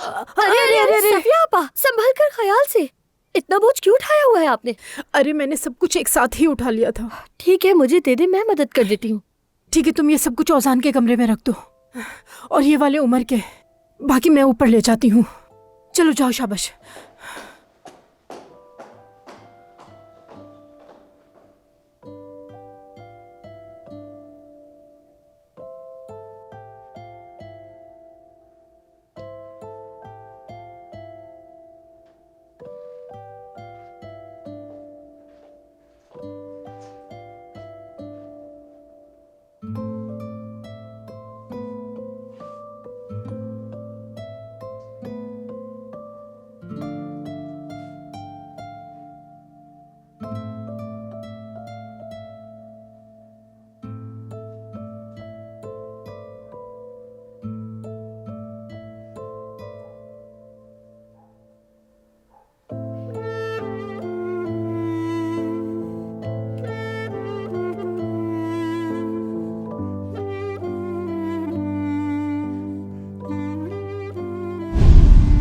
अरे अरे अरे सफिया आपा, संभल कर, ख्याल से। इतना बोझ क्यों उठाया हुआ है आपने? अरे मैंने सब कुछ एक साथ ही उठा लिया था। ठीक है, मुझे दे दे, मैं मदद कर देती हूँ। ठीक है, तुम ये सब कुछ औजान के कमरे में रख दो और ये वाले उमर के, बाकी मैं ऊपर ले जाती हूँ। चलो जाओ, शाबाश।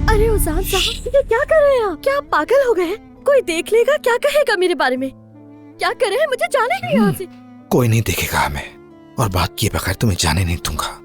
अरे उजान साहब, ये क्या कर रहे हैं आप? क्या आप पागल हो गए हैं? कोई देख लेगा, क्या कहेगा मेरे बारे में? क्या कर रहे हैं? मुझे जाने दो यहाँ से। कोई नहीं देखेगा हमें, और बात किए बगैर तुम्हें जाने नहीं दूंगा।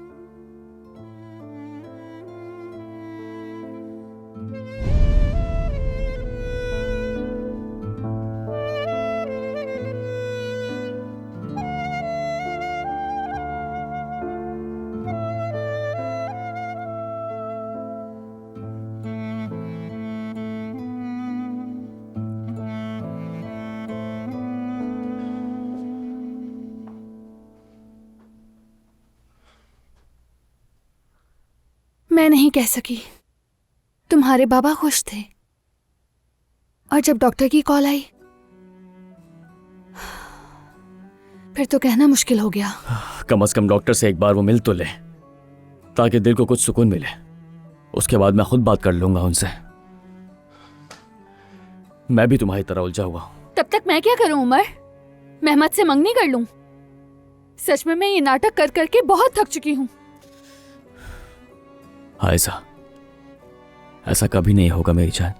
मैं नहीं कह सकी। तुम्हारे बाबा खुश थे, और जब डॉक्टर की कॉल आई फिर तो कहना मुश्किल हो गया। कम से कम डॉक्टर से एक बार वो मिल तो ले, ताकि दिल को कुछ सुकून मिले। उसके बाद मैं खुद बात कर लूंगा उनसे। मैं भी तुम्हारी तरह उलझा हुआ हूं। तब तक मैं क्या करूं उमर? मेहमद से मंगनी कर लूं? सच में मैं ये नाटक कर करके बहुत थक चुकी हूं। आयशा, ऐसा कभी नहीं होगा मेरी जान।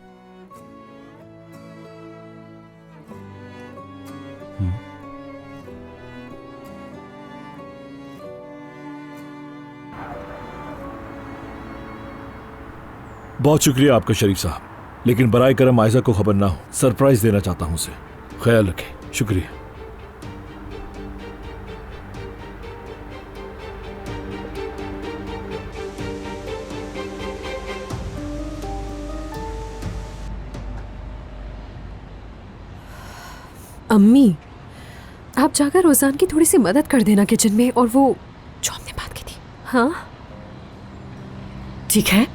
बहुत शुक्रिया आपका शरीफ साहब, लेकिन बराए करम आयशा को खबर ना हो। सरप्राइज देना चाहता हूं उसे। ख्याल रखें। शुक्रिया। अम्मी, आप जाकर रोजान की थोड़ी सी मदद कर देना किचन में, और वो जो हमने बात की थी। हाँ ठीक है।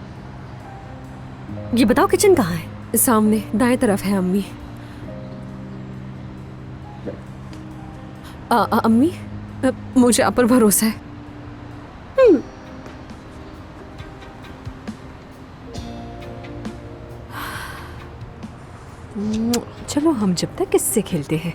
ये बताओ किचन कहाँ है? सामने दाएं तरफ है अम्मी। अम्मी, मुझे आप पर भरोसा है। चलो हम जब तक इससे खेलते हैं।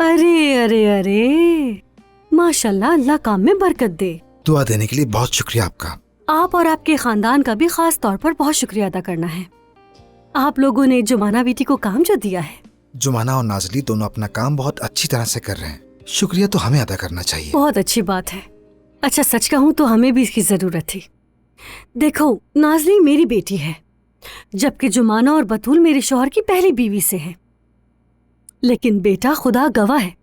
अरे अरे अरे, माशाल्लाह, अल्लाह काम में बरकत दे। दुआ देने के लिए बहुत शुक्रिया आपका। आप और आपके खानदान का भी खास तौर पर बहुत शुक्रिया अदा करना है। आप लोगों ने जुमाना बेटी को काम जो दिया है। जुमाना और नाजली दोनों अपना काम बहुत अच्छी तरह से कर रहे हैं। शुक्रिया तो हमें अदा करना चाहिए। बहुत अच्छी बात है। अच्छा, सच कहूँ तो हमें भी इसकी जरूरत थी। देखो, नाजली मेरी बेटी है, जबकि जुमाना और बतूल मेरे शौहर की पहली बीवी से है। लेकिन बेटा खुदा गवाह है,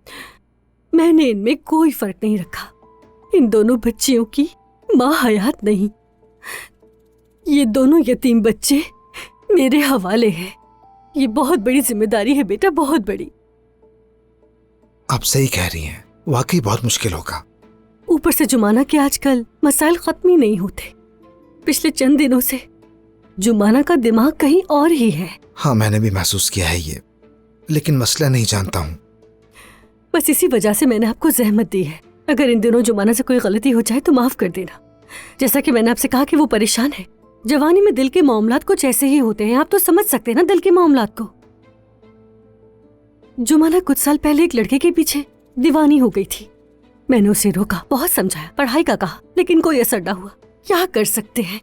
मैंने इनमें कोई फर्क नहीं रखा। इन दोनों बच्चियों की माँ हयात नहीं। ये दोनों यतीम बच्चे मेरे हवाले हैं। ये बहुत बड़ी जिम्मेदारी है बेटा, बहुत बड़ी। आप सही कह रही हैं, वाकई बहुत मुश्किल होगा। ऊपर से जुमाना के आजकल मसाइल खत्म ही नहीं होते। पिछले चंद दिनों से जुमाना का दिमाग कहीं और ही है। हाँ, मैंने भी महसूस किया है ये, लेकिन मसला नहीं जानता हूँ। बस इसी वजह से मैंने आपको जहमत दी है। अगर इन दिनों जुमाना से कोई गलती हो जाए तो माफ कर देना। जैसा कि मैंने आपसे कहा कि वो परेशान है। जवानी में दिल के मामलात कुछ ऐसे ही होते हैं, आप तो समझ सकते हैं ना दिल के मामलात को। जुमाना कुछ साल पहले एक लड़के के पीछे दीवानी हो गई थी। मैंने उसे रोका, बहुत समझाया, पढ़ाई का कहा, लेकिन कोई असर ना हुआ। क्या कर सकते हैं?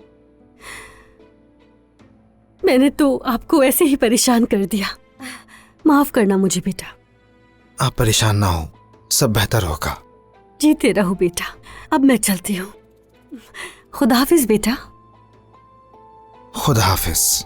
मैंने तो आपको ऐसे ही परेशान कर दिया। माफ करना मुझे बेटा। आप परेशान ना हो, सब बेहतर होगा। जीते रहो बेटा। अब मैं चलती हूँ। खुदा हाफिज बेटा। खुदा हाफिज।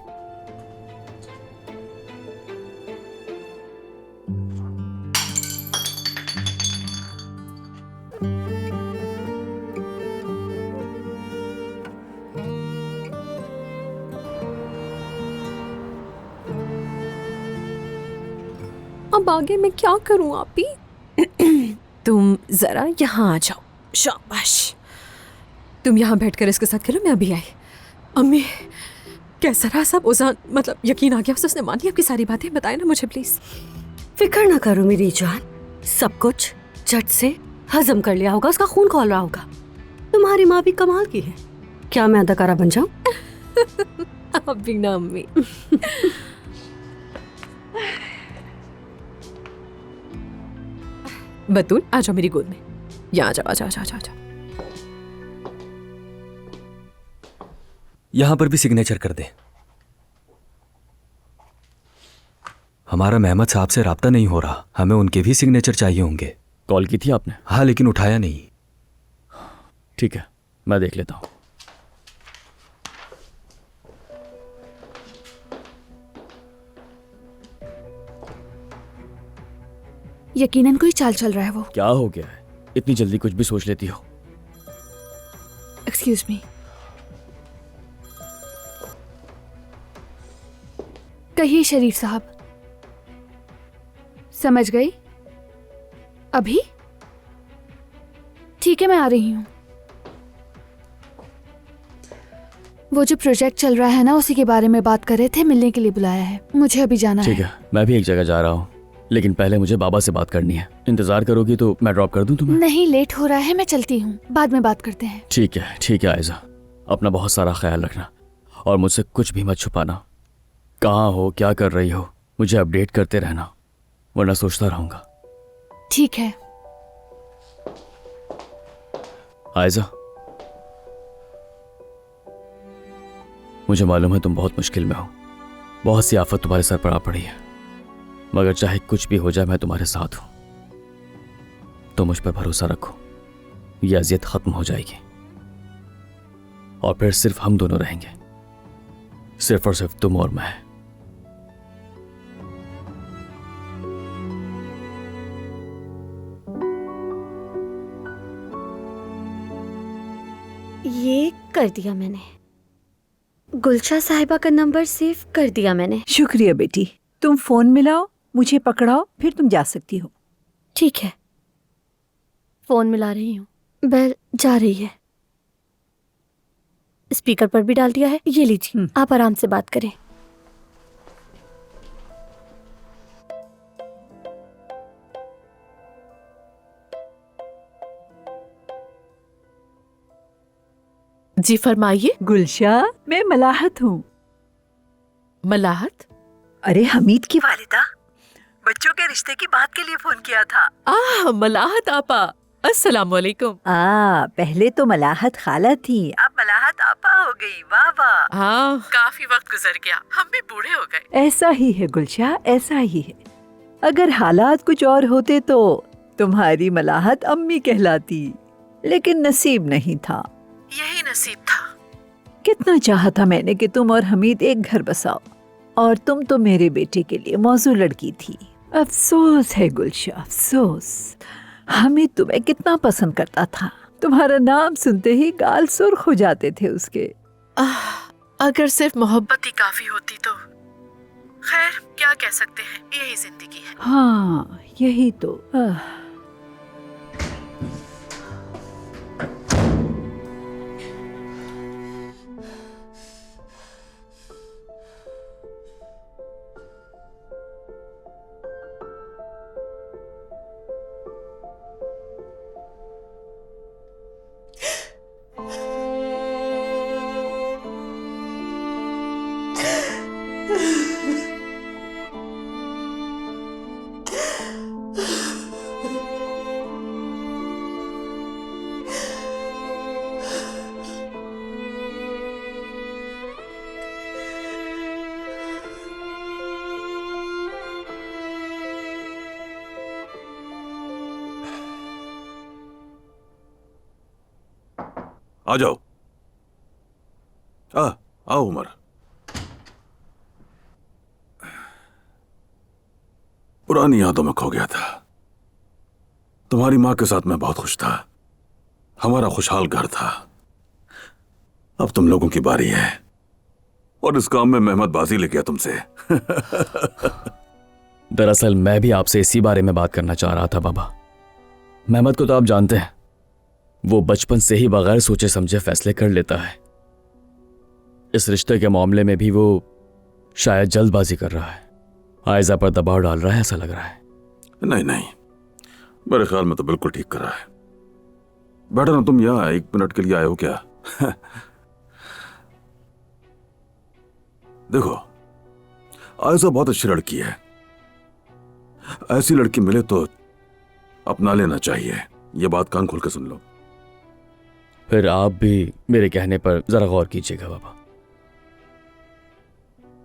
अब आगे मैं क्या करूं आपी? तुम जरा यहाँ आ जाओ। शाबाश। तुम यहाँ बैठकर इसके साथ खेलो, मैं अभी आई। अम्मी कैसा रहा सब? उजान मतलब यकीन आ गया उसने मान ली आपकी सारी बातें? बताए ना मुझे प्लीज। फिक्र ना करो मेरी जान, सब कुछ झट से हजम कर लिया होगा, उसका खून खौल रहा होगा। तुम्हारी माँ भी कमाल की है। क्या मैं अदाकारा बन जाऊं? अभी ना अम्मी। बतूल आ जाओ मेरी गोद में। यहाँ आ जाओ, आ जाओ, आ जाओ, आ जाओ। यहां पर भी सिग्नेचर कर दे। हमारा मेहमद साहब से राब्ता नहीं हो रहा, हमें उनके भी सिग्नेचर चाहिए होंगे। कॉल की थी आपने? हाँ, लेकिन उठाया नहीं। ठीक है, मैं देख लेता हूँ। यकीनन कोई चाल चल रहा है वो। क्या हो गया है? इतनी जल्दी कुछ भी सोच लेती हो? Excuse me. कहिए शरीफ साहब। समझ गई। अभी ठीक है, मैं आ रही हूँ। वो जो प्रोजेक्ट चल रहा है ना, उसी के बारे में बात कर रहे थे, मिलने के लिए बुलाया है। मुझे अभी जाना है। ठीक है, मैं भी एक जगह जा रहा हूँ, लेकिन पहले मुझे बाबा से बात करनी है। इंतजार करोगी तो मैं ड्रॉप कर दूं तुम्हें? नहीं, लेट हो रहा है, मैं चलती हूँ, बाद में बात करते हैं। ठीक है, ठीक है आयजा, अपना बहुत सारा ख्याल रखना और मुझसे कुछ भी मत छुपाना। कहाँ हो, क्या कर रही हो, मुझे अपडेट करते रहना, वरना सोचता रहूंगा। ठीक है। आयजा, मुझे मालूम है तुम बहुत मुश्किल में हो, बहुत सी आफत तुम्हारे सर पर आ पड़ी है, मगर चाहे कुछ भी हो जाए मैं तुम्हारे साथ हूं। तो मुझ पर भरोसा रखो, ये अजियत खत्म हो जाएगी और फिर सिर्फ हम दोनों रहेंगे, सिर्फ और सिर्फ तुम और मैं। ये कर दिया मैंने। गुलशा साहिबा का नंबर सेव कर दिया मैंने। शुक्रिया बेटी। तुम फोन मिलाओ, मुझे पकड़ाओ, फिर तुम जा सकती हो। ठीक है, फोन मिला रही हूँ। बेल जा रही है। स्पीकर पर भी डाल दिया है। ये लीजिए, आप आराम से बात करें। जी फरमाइए। गुलशा, मैं मलाहत हूँ। मलाहत? अरे हमीद की वालिदा, बच्चों के रिश्ते की बात के लिए फोन किया था। मलाहत आपा, अस्सलाम वालेकुम। पहले तो मलाहत खाला थी, अब मलाहत आपा हो गई। वाह वाह। हाँ, काफी वक्त गुजर गया, हम भी बूढ़े हो गए। ऐसा ही है गुलशा, ऐसा ही है। अगर हालात कुछ और होते तो तुम्हारी मलाहत अम्मी कहलाती, लेकिन नसीब नहीं था। यही नसीब था। कितना चाहा था मैंने कि तुम और हमीद एक घर बसाओ, और तुम तो मेरे बेटे के लिए मौजू लड़की थी। अफसोस है गुलशा, अफसोस। हमीद तुम्हें कितना पसंद करता था, तुम्हारा नाम सुनते ही गाल सुर्ख हो जाते थे उसके। अगर सिर्फ मोहब्बत ही काफी होती तो खैर, क्या कह सकते हैं, यही जिंदगी है। हाँ, यही तो। आ जाओ। आओ उमर। पुरानी यादों में खो गया था। तुम्हारी माँ के साथ मैं बहुत खुश था। हमारा खुशहाल घर था। अब तुम लोगों की बारी है और इस काम में मेहमत बाजी ले गया तुमसे। दरअसल मैं भी आपसे इसी बारे में बात करना चाह रहा था बाबा। मेहमत को तो आप जानते हैं, वो बचपन से ही बगैर सोचे समझे फैसले कर लेता है। इस रिश्ते के मामले में भी वो शायद जल्दबाजी कर रहा है, आयजा पर दबाव डाल रहा है, ऐसा लग रहा है। नहीं नहीं, मेरे ख्याल में तो बिल्कुल ठीक कर रहा है। बैठो ना, तुम यहाँ 1 मिनट के लिए आए हो क्या? देखो, आयजा बहुत अच्छी लड़की है। ऐसी लड़की मिले तो अपना लेना चाहिए। ये बात कान खोल के सुन लो। फिर आप भी मेरे कहने पर जरा गौर कीजिएगा बाबा।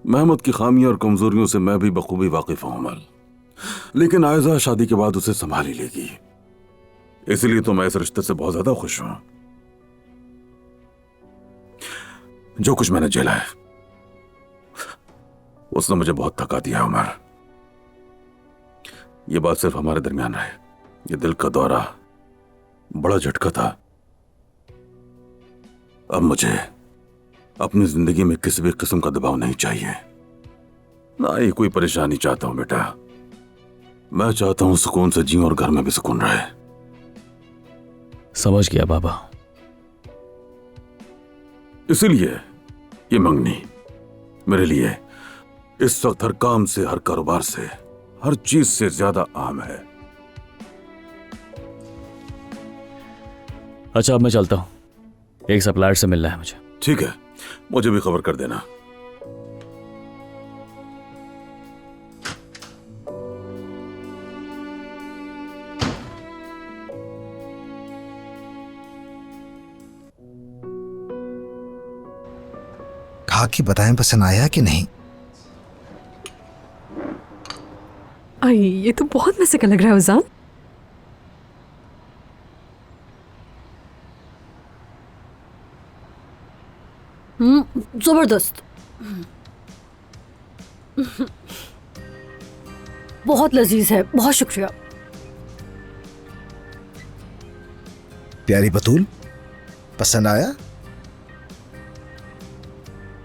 मेहमत की खामियों और कमजोरियों से मैं भी बखूबी वाकिफ हूं अमल, लेकिन आयजा शादी के बाद उसे संभाल ही लेगी। इसलिए तो मैं इस रिश्ते से बहुत ज्यादा खुश हूं। जो कुछ मैंने झेला है उसने मुझे बहुत थका दिया उमर। यह बात सिर्फ हमारे दरमियान रहे। ये दिल का दौरा बड़ा झटका था। अब मुझे अपनी जिंदगी में किसी भी किस्म का दबाव नहीं चाहिए, ना ही कोई परेशानी चाहता हूं बेटा। मैं चाहता हूं सुकून से जीऊं और घर में भी सुकून रहे। समझ गया बाबा। इसीलिए ये मंगनी मेरे लिए इस वक्त हर काम से, हर कारोबार से, हर चीज से ज्यादा अहम है। अच्छा, अब मैं चलता हूं, एक सप्लायर से मिलना है मुझे। ठीक है, मुझे भी खबर कर देना। खा के बताएं पसंद आया कि नहीं। आई, ये तो बहुत मजे का लग रहा है उजान। जबरदस्त, बहुत लजीज है, बहुत शुक्रिया। प्यारी बतूल, पसंद आया?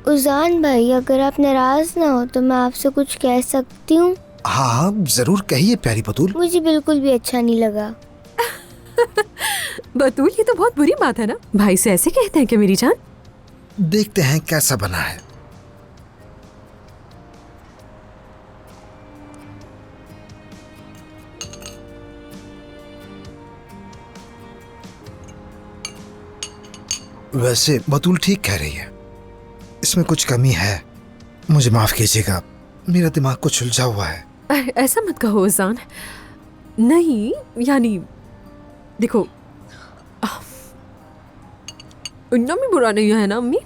उजान भाई, अगर आप नाराज ना हो तो मैं आपसे कुछ कह सकती हूँ? हाँ जरूर कहिए प्यारी बतूल। मुझे बिल्कुल भी अच्छा नहीं लगा। बतूल, ये तो बहुत बुरी बात है ना, भाई से ऐसे कहते हैं कि मेरी जान। देखते हैं कैसा बना है। वैसे बतूल ठीक कह रही है, इसमें कुछ कमी है। मुझे माफ कीजिएगा, मेरा दिमाग कुछ उलझा हुआ है। ऐसा मत कहो उजान। नहीं, यानी देखो, इतना भी बुरा नहीं है ना अम्मी।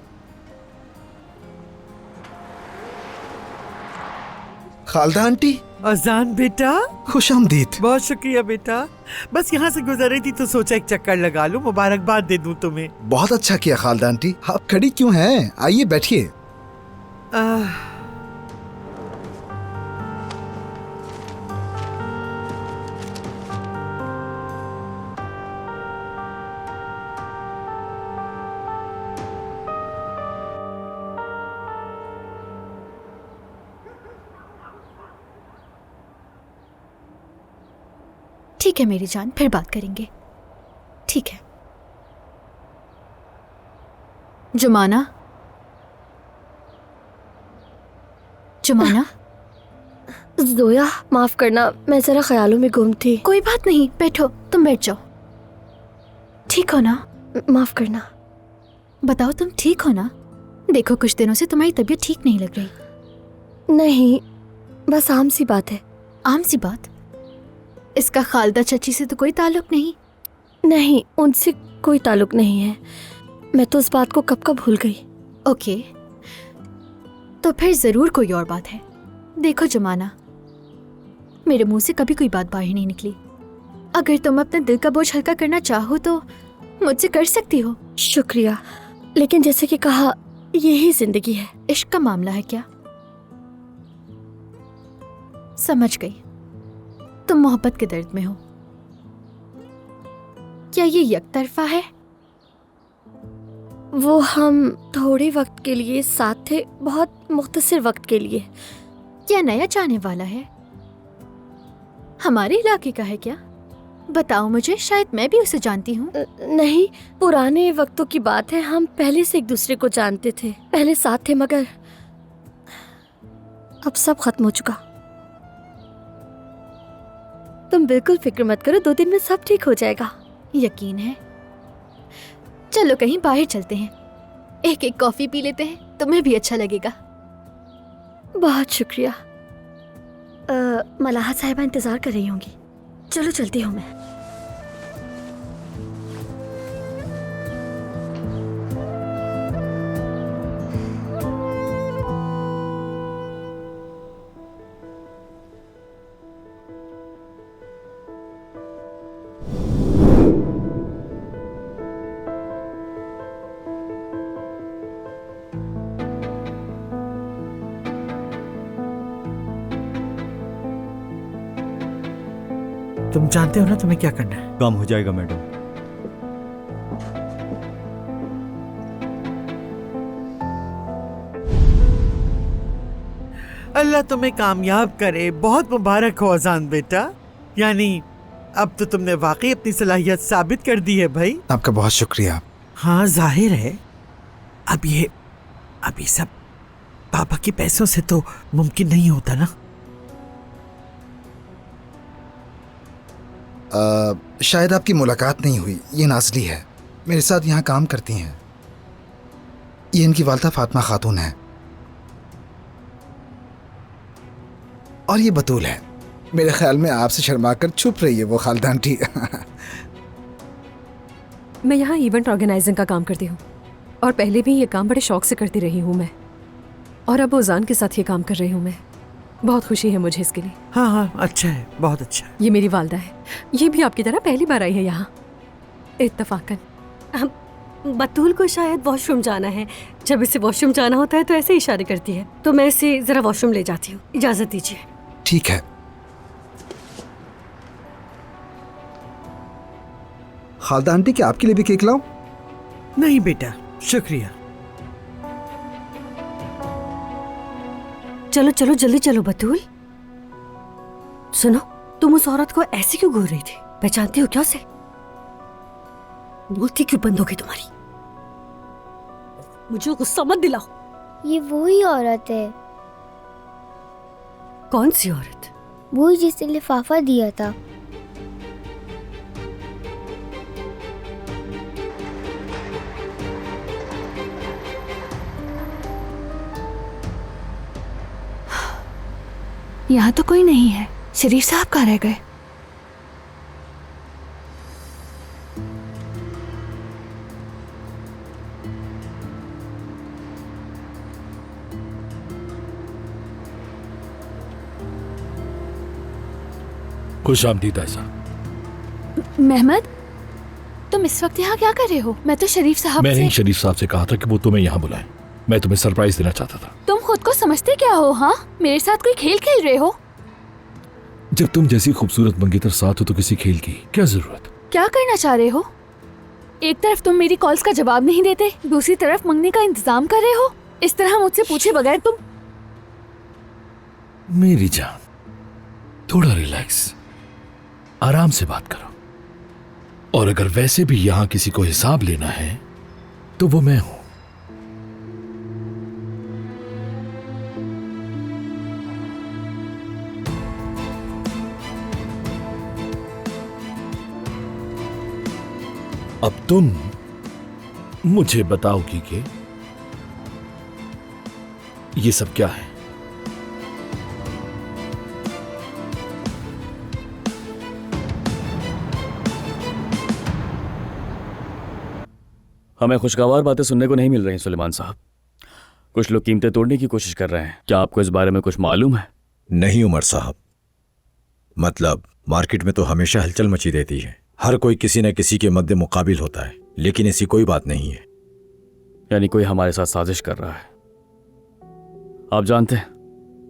खालदा आंटी। अजान बेटा, खुश आमदीद। बहुत शुक्रिया बेटा। बस यहाँ से गुजर रही थी तो सोचा एक चक्कर लगा लूं, मुबारकबाद दे दूं तुम्हें। बहुत अच्छा किया खालदा आंटी। आप खड़ी क्यों हैं? आइए बैठिए। ठीक है मेरी जान, फिर बात करेंगे। ठीक है जुमाना। जुमाना। जोया, माफ करना, मैं जरा ख्यालों में गुम थी। कोई बात नहीं, बैठो, तुम बैठ जाओ। ठीक हो ना? माफ करना। बताओ तुम ठीक हो ना? देखो, कुछ दिनों से तुम्हारी तबीयत ठीक नहीं लग रही। नहीं, बस आम सी बात है। आम सी बात? इसका खालदा चची से तो कोई ताल्लुक नहीं? नहीं, उनसे कोई ताल्लुक नहीं है। मैं तो उस बात को कब का भूल गई। ओके, तो फिर जरूर कोई और बात है। देखो जुमाना, मेरे मुंह से कभी कोई बात बाहर नहीं निकली। अगर तुम अपने दिल का बोझ हल्का करना चाहो तो मुझसे कर सकती हो। शुक्रिया, लेकिन जैसे कि कहा, यही जिंदगी है। इश्क का मामला है क्या? समझ गई, तुम मोहब्बत के दर्द में हो। क्या ये यकतरफा है? वो हम थोड़े वक्त के लिए साथ थे, बहुत मुख्तसर वक्त के लिए। क्या नया जाने वाला है? हमारे इलाके का है क्या? बताओ मुझे, शायद मैं भी उसे जानती हूँ। नहीं, पुराने वक्तों की बात है। हम पहले से एक दूसरे को जानते थे, पहले साथ थे, मगर अब सब खत्म हो चुका। तुम बिल्कुल फिक्र मत करो, 2 दिन में सब ठीक हो जाएगा। यकीन है। चलो कहीं बाहर चलते हैं, एक एक कॉफी पी लेते हैं, तुम्हें भी अच्छा लगेगा। बहुत शुक्रिया। मलाहा साहिबा इंतजार कर रही होंगी। चलो चलती हूँ मैं। तुम जानते हो ना तुम्हें क्या करना है। काम हो जाएगा मैडम। अल्लाह तुम्हें कामयाब करे। बहुत मुबारक हो अजान बेटा। यानी अब तो तुमने वाकई अपनी सलाहियत साबित कर दी है भाई। आपका बहुत शुक्रिया। हाँ, जाहिर है। अब ये सब पापा के पैसों से तो मुमकिन नहीं होता ना। शायद आपकी मुलाकात नहीं हुई। ये नाज़ली है, मेरे साथ यहाँ काम करती हैं। ये इनकी वालदा फातिमा खातून है, और ये बतूल है। मेरे ख्याल में आपसे शर्मा कर छुप रही है वो खालदा आंटी। मैं यहाँ इवेंट ऑर्गेनाइजिंग का काम करती हूँ, और पहले भी ये काम बड़े शौक से करती रही हूँ मैं, और अब ओजान के साथ ये काम कर रही हूँ मैं। बहुत खुशी है मुझे इसके लिए। हाँ हाँ, अच्छा है, बहुत अच्छा। ये मेरी वालदा है, ये भी आपकी तरह पहली बार आई है यहाँ इत्तफाकन। बतूल को शायद वॉशरूम जाना है। जब इसे वॉशरूम जाना होता है तो ऐसे इशारे करती है, तो मैं इसे जरा वॉशरूम ले जाती हूँ। इजाजत दीजिए। ठीक है। खालदा आंटी, क्या आपके लिए भी केक लाऊं? नहीं बेटा, शुक्रिया। चलो चलो जल्दी चलो बतूल। सुनो, तुम उस औरत को ऐसे क्यों घूर रही थी? पहचानती हो क्या उसे? बोलती क्यों बंद हो गई तुम्हारी? मुझे गुस्सा मत दिलाओ। ये वही औरत है। कौन सी औरत? वही जिसने लिफाफा दिया था। यहाँ तो कोई नहीं है। शरीफ साहब कहाँ रह गए? खुश आमदीद ऐसा। मेहमद, तुम इस वक्त यहाँ क्या कर रहे हो? मैं तो शरीफ साहब मैंने ही से... शरीफ साहब से कहा था कि वो तुम्हें यहाँ बुलाएं। मैं तुम्हें सरप्राइज देना चाहता था। तुम खुद को समझते क्या हो? हाँ, मेरे साथ कोई खेल खेल रहे हो? जब तुम जैसी खूबसूरत मंगेतर साथ हो तो किसी खेल की क्या जरूरत? क्या करना चाह रहे हो? एक तरफ तुम मेरी कॉल्स का जवाब नहीं देते, दूसरी तरफ मंगने का इंतजाम कर रहे हो। इस तरह मुझसे पूछे बगैर तुम... मेरी जान, थोड़ा रिलैक्स, आराम से बात करो। और अगर वैसे भी यहां किसी को हिसाब लेना है तो वो मैं हूं। अब तुम मुझे बताओगी कि ये सब क्या है? हमें खुशगवार बातें सुनने को नहीं मिल रही सुलेमान साहब। कुछ लोग कीमतें तोड़ने की कोशिश कर रहे हैं। क्या आपको इस बारे में कुछ मालूम है? नहीं उमर साहब, मतलब मार्केट में तो हमेशा हलचल मची रहती है, हर कोई किसी न किसी के मद्दे मुकाबिल होता है, लेकिन ऐसी कोई बात नहीं है। यानी कोई हमारे साथ साजिश कर रहा है। आप जानते हैं,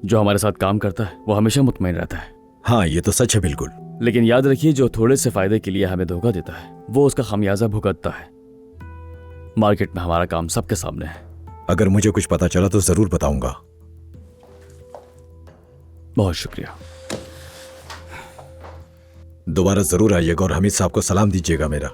जो हमारे साथ काम करता है वो हमेशा मुतमईन रहता है। हाँ, ये तो सच है बिल्कुल। लेकिन याद रखिए, जो थोड़े से फायदे के लिए हमें धोखा देता है वो उसका खामियाजा भुगतता है। मार्केट में हमारा काम सबके सामने है। अगर मुझे कुछ पता चला तो जरूर बताऊंगा। बहुत शुक्रिया। दोबारा जरूर आइएगा और हमीद साहब को सलाम दीजिएगा मेरा।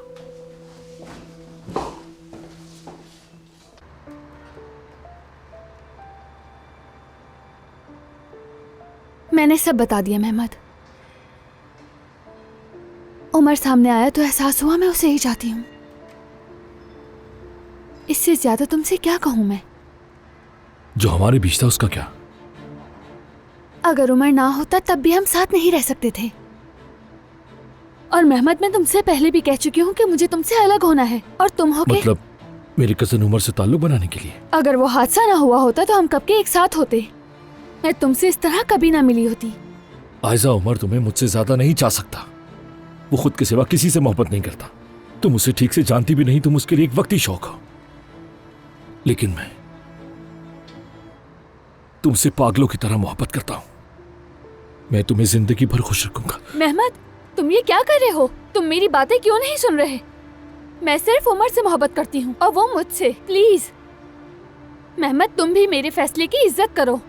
मैंने सब बता दिया मेहमद। उमर सामने आया तो एहसास हुआ मैं उसे ही चाहती हूँ। इससे ज्यादा तुमसे क्या कहूं मैं। जो हमारे बीच था उसका क्या? अगर उमर ना होता तब भी हम साथ नहीं रह सकते थे। और मेहमद, मैं तुमसे पहले भी कह चुकी हूँ कि मुझे तुमसे अलग होना है और तुम हो के मतलब मेरी कजन उमर से ताल्लुक बनाने के लिए? अगर वो हादसा ना हुआ होता तो हम कब के एक साथ होते। मैं तुमसे इस तरह कभी ना मिली होती। आयजा, उमर तुम्हें मुझसे ज्यादा नहीं चाह सकता। वो खुद के सिवा किसी से मोहब्बत नहीं करता। तुम उसे ठीक से जानती भी नहीं, तुम उसके लिए एक वक्ती शौक हो। लेकिन मैं तुमसे पागलों की तरह मोहब्बत करता हूं। मैं तुम्हें जिंदगी भर खुश रखूंगा। मेहमद, तुम ये क्या कर रहे हो? तुम मेरी बातें क्यों नहीं सुन रहे? मैं सिर्फ उमर से मोहब्बत करती हूँ और वो मुझसे। प्लीज मेहमद, तुम भी मेरे फैसले की इज्जत करो।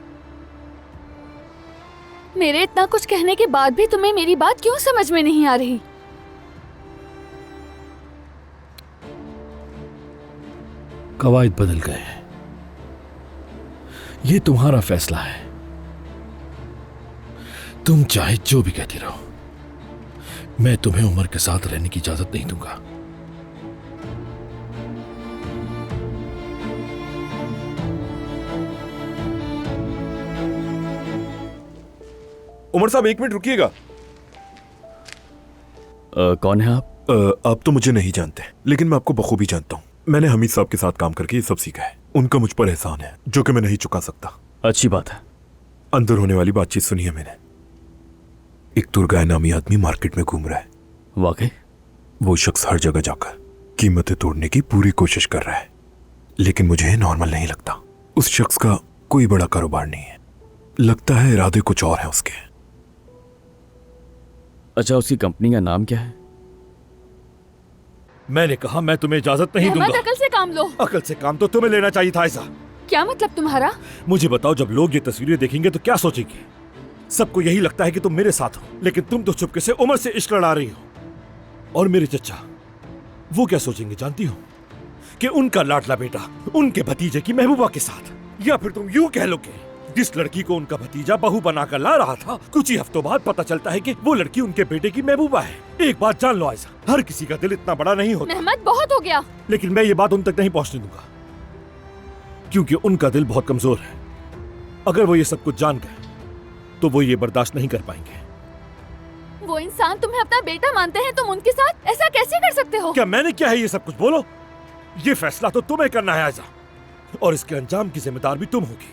मेरे इतना कुछ कहने के बाद भी तुम्हें मेरी बात क्यों समझ में नहीं आ रही? कवायद बदल गए हैं। ये तुम्हारा फैसला है। तुम चाहे जो भी कहती रहो, मैं तुम्हें उमर के साथ रहने की इजाजत नहीं दूंगा। उमर साहब, 1 मिनट रुकिएगा। कौन है आप? आप तो मुझे नहीं जानते, लेकिन मैं आपको बखूबी जानता हूँ। मैंने हमीद साहब के साथ काम करके ये सब सीखा है। उनका मुझ पर एहसान है जो कि मैं नहीं चुका सकता। अच्छी बात है। अंदर होने वाली बातचीत सुनी है मैंने। एक तुर्गाय नामी आदमी मार्केट में घूम रहा है। वाकई? वो शख्स हर जगह जाकर कीमतें तोड़ने की पूरी कोशिश कर रहा है, लेकिन मुझे नॉर्मल नहीं लगता। उस शख्स का कोई बड़ा कारोबार नहीं है। लगता है इरादे कुछ और हैं उसके। अच्छा, उसकी कंपनी का नाम क्या है? मैंने कहा मैं तुम्हें इजाजत नहीं दूंगा। अकल से काम लो। अकल से काम तो तुम्हें लेना चाहिए था। ऐसा क्या मतलब तुम्हारा? मुझे बताओ, जब लोग ये तस्वीरें देखेंगे तो क्या सोचेंगे? सबको यही लगता है कि तुम मेरे साथ हो, लेकिन तुम तो चुपके से उमर से इश्क लड़ा रही हो। और मेरे चचा, वो क्या सोचेंगे जानती हो? कि उनका लाडला बेटा उनके भतीजे की महबूबा के साथ। या फिर तुम यूं कह लोगे, जिस लड़की को उनका भतीजा बहू बनाकर ला रहा था, कुछ ही हफ्तों बाद पता चलता है कि वो लड़की उनके बेटे की महबूबा है। एक बात जान लो आयशा, हर किसी का दिल इतना बड़ा नहीं होता। मेहमद, बहुत हो गया। लेकिन मैं ये बात उन तक नहीं पहुंचने दूंगा, क्योंकि उनका दिल बहुत कमजोर है। अगर वो ये सब कुछ जान गए तो वो ये बर्दाश्त नहीं कर पाएंगे। वो इंसान तुम्हें अपना बेटा मानते हैं, तुम उनके साथ ऐसा कैसे कर सकते हो? क्या मैंने क्या है ये सब कुछ? बोलो। ये फैसला तो तुम्हें करना है आयशा, और इसके अंजाम की जिम्मेदार भी तुम होगी।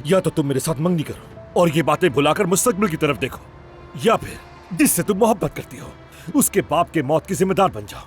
या तो तुम मेरे साथ मंगनी करो और ये बातें भुलाकर मुस्तकबिल की तरफ देखो, या फिर जिससे तुम मोहब्बत करती हो उसके बाप के मौत की जिम्मेदार बन जाओ।